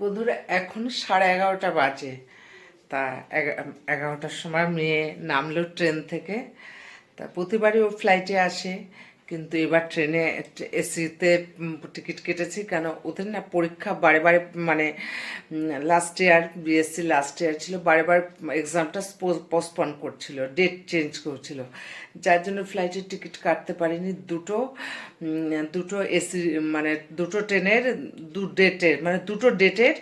বন্ধুরা এখন 11:30 বাজে। তা 11টার সময় মেয়ে নামলো ট্রেন থেকে। তা প্রতিবারই ও ফ্লাইটে আসে, কিন্তু এবার ট্রেনে এসিতে টিকিট কেটেছি। কেন ওদের না পরীক্ষা বারে বারে, মানে last year BSc last year ছিল, বারে বারে এক্সামটা পোস্টপন করছিল, ডেট চেঞ্জ করছিল, যার জন্য ফ্লাইটের টিকিট কাটতে পারিনি। দুটো এসি, মানে দুটো ট্রেনের দুটো ডেটের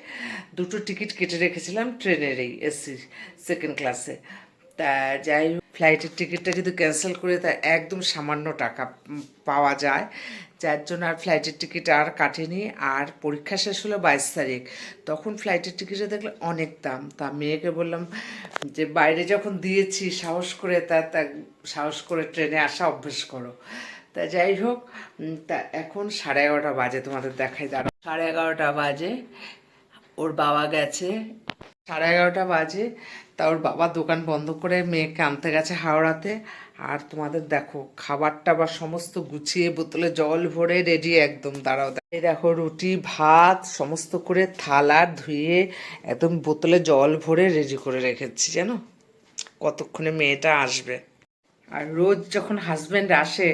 দুটো টিকিট কেটে রেখেছিলাম ট্রেনেরই এসি সেকেন্ড ক্লাসে। তা যাই হোক, ফ্লাইটের টিকিটটা যদি ক্যান্সেল করে তা একদম সামান্য টাকা পাওয়া যায়, যার জন্য আর ফ্লাইটের টিকিট আর কাটেনি। আর পরীক্ষা শেষ হলো 22 তারিখ, তখন ফ্লাইটের টিকিটে দেখলে অনেক দাম। তা মেয়েকে বললাম যে বাইরে যখন দিয়েছি সাহস করে ট্রেনে আসা অভ্যেস করো। তা যাই হোক, তা এখন 11:30 বাজে, তোমাদের দেখাই দাঁড়াও। 11:30 বাজে, ওর বাবা গেছে। 11:30 বাজে, তা ওর বাবা দোকান বন্ধ করে মেয়েকে আনতে গেছে হাওড়াতে। আর তোমাদের দেখো খাবারটা বা সমস্ত গুছিয়ে বোতলে জল ভরে রেডি একদম। দাঁড়াও, এই দেখো রুটি ভাত সমস্ত করে থালা ধুয়ে একদম বোতলে জল ভরে রেডি করে রেখেছি, জানো কতক্ষণে মেয়েটা আসবে। আর রোজ যখন হাজব্যান্ড আসে,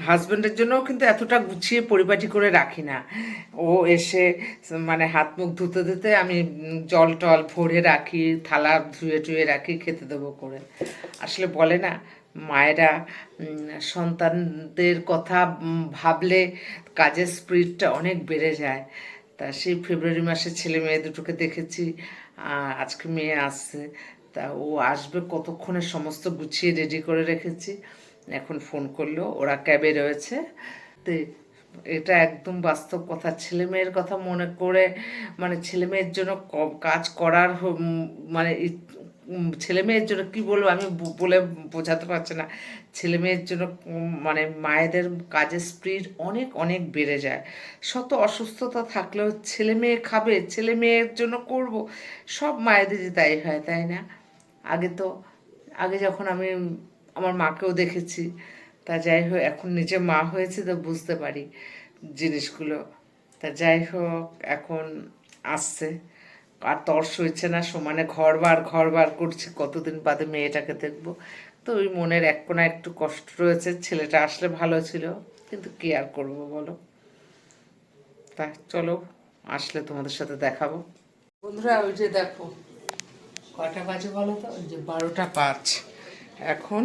হাজব্যান্ডের জন্যও কিন্তু এতটা গুছিয়ে পরিপাটি করে রাখি না। ও এসে মানে হাত মুখ ধুতে ধুতে আমি জল টল ভরে রাখি, থালা ধুয়ে টুয়ে রাখি, খেতে দেবো করে। আসলে বলে না মায়েরা সন্তানদের কথা ভাবলে কাজের স্পিডটা অনেক বেড়ে যায়। তা সেই ফেব্রুয়ারি মাসে ছেলে মেয়ে দুটোকে দেখেছি, আজকে মেয়ে আসছে। তা ও আসবে কতক্ষণে সমস্ত গুছিয়ে রেডি করে রেখেছি। এখন ফোন করলো, ওরা ক্যাবে রয়েছে। তো এটা একদম বাস্তব কথা, ছেলে মেয়ের কথা মনে করে, মানে ছেলে মেয়ের জন্য কাজ করার মানে ছেলে মেয়ের জন্য কি বলবো আমি, বলে বোঝাতে পারছি না। ছেলে মেয়ের জন্য মানে মায়েদের কাজের স্পিড অনেক অনেক বেড়ে যায়। শত অসুস্থতা থাকলেও ছেলে মেয়ে খাবে, ছেলে মেয়ের জন্য করব, সব মায়েদেরই তাই হয়, তাই না? আগে যখন আমি আমার মাকেও দেখেছি। তা যাই হোক, এখন নিজে মা হয়েছে তো বুঝতে পারি জিনিসগুলো। তা যাই হোক, এখন আসছে, আর তর্স হয়েছে না, সমানে ঘর বার করছি, কতদিন বাদে মেয়েটাকে দেখবো। তো ওই মনের এক কোণা একটু কষ্ট রয়েছে, ছেলেটা আসলে ভালো ছিল, কিন্তু কি আর করবো বলো। তা চলো, আসলে তোমাদের সাথে দেখাবো। বন্ধুরা ওই যে দেখো কটা বাজে বলো তো, ওই যে 12টা 5 এখন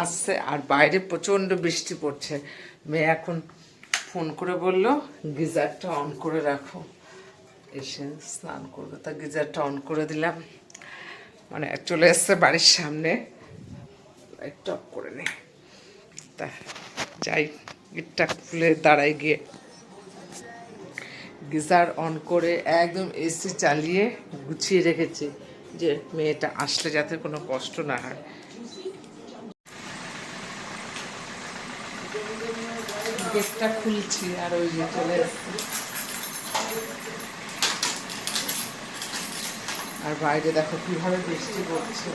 আসছে। আর বাইরে প্রচণ্ড বৃষ্টি পড়ছে। মেয়ে এখন ফোন করে বলল গিজারটা অন করে রাখো, এসে স্নান করবে। তা গিজারটা অন করে দিলাম, মানে চলে এসছে বাড়ির সামনে, লাইটটা অফ করে নে। তা যাই, গিটটা খুলে দাঁড়াই গিয়ে গিজার অন করে একদম এসি চালিয়ে গুছিয়ে রেখেছি, যে মেয়েটা আসলে যাতে কোনো কষ্ট না হয়। গেটটা খুলছি আর ওই যে চলে এসছে। আর বাইরে দেখো কিভাবে বৃষ্টি পড়ছে।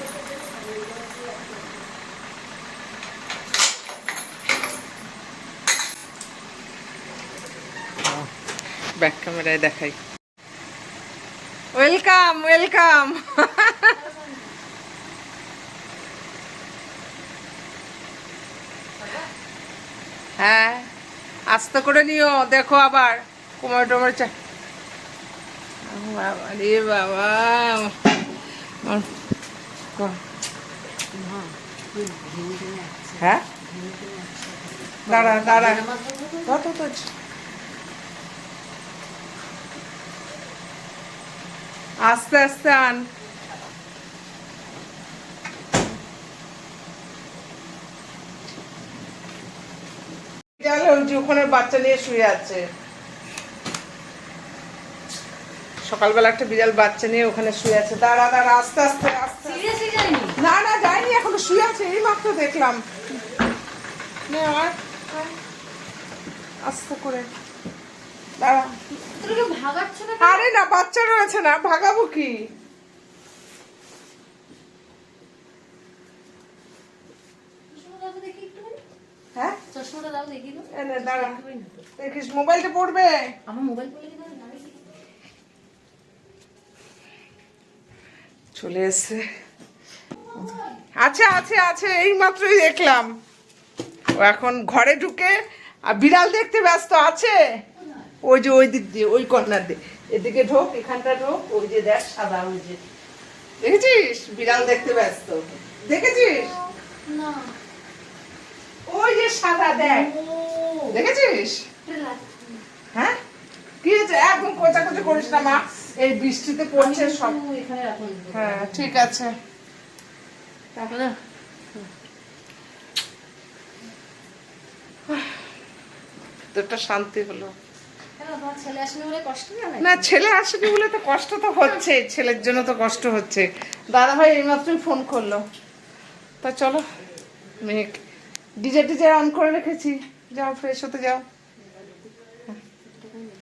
ব্যাক ক্যামেরায় দেখাই। Welcome welcome. হ্যাঁ, আস্তে করে নিও, দেখো আবার কোমর টোমর রে বাবা। হ্যাঁ, দাঁড়া দাঁড়া, কত তো আস্তে আস্তে আন। ওই যে ওখানে বাচ্চা নিয়ে শুয়ে আছে, সকালবেলা একটা বিড়াল বাচ্চা নিয়ে ওখানে শুয়ে আছে। দাঁড়া দাঁড়া, আস্তে আস্তে আস্তে। না না যায়নি, এখনো শুয়ে আছে, এই মাত্র দেখলাম। আস্তে করে দাঁড়া। আরে না, বাচ্চা রয়েছে না, ভাগাবো কি? হ্যাঁ চশমাটা দাও দেখি। দাঁড়া, দেখিস মোবাইলটা পড়বে। আমার মোবাইল পড়লে চলে এসছে। আছে আছে আছে, এই মাত্রই দেখলাম। ও এখন ঘরে ঢুকে আর বিড়াল দেখতে ব্যস্ত আছে। ওই যে ওই দিক দিয়ে, ওই কর্নার দিয়ে, এদিকে ঢোক, এখানটা ঢোক, ওই যে দেখ সাদা, ওই যে দেখেছিস বিড়াল দেখতে ব্যস্ত, দেখেছিস? ওই যে সাদা দেখ, দেখেছিস? হ্যাঁ কি হয়েছে? একদম কোচাকুচি করিস না মা, এই বৃষ্টিতে পড়ছে সব। হ্যাঁ ঠিক আছে। তোরটা শান্তি হলো না? ছেলে আসেনি বলে তো কষ্ট তো হচ্ছে, ছেলের জন্য তো কষ্ট হচ্ছে। দাদা ভাই এইমাত্রই ফোন করলো। তা চলো, মেয়ে ডিজে টিজে অন করে রেখেছি, যাও ফ্রেশ হতে যাও।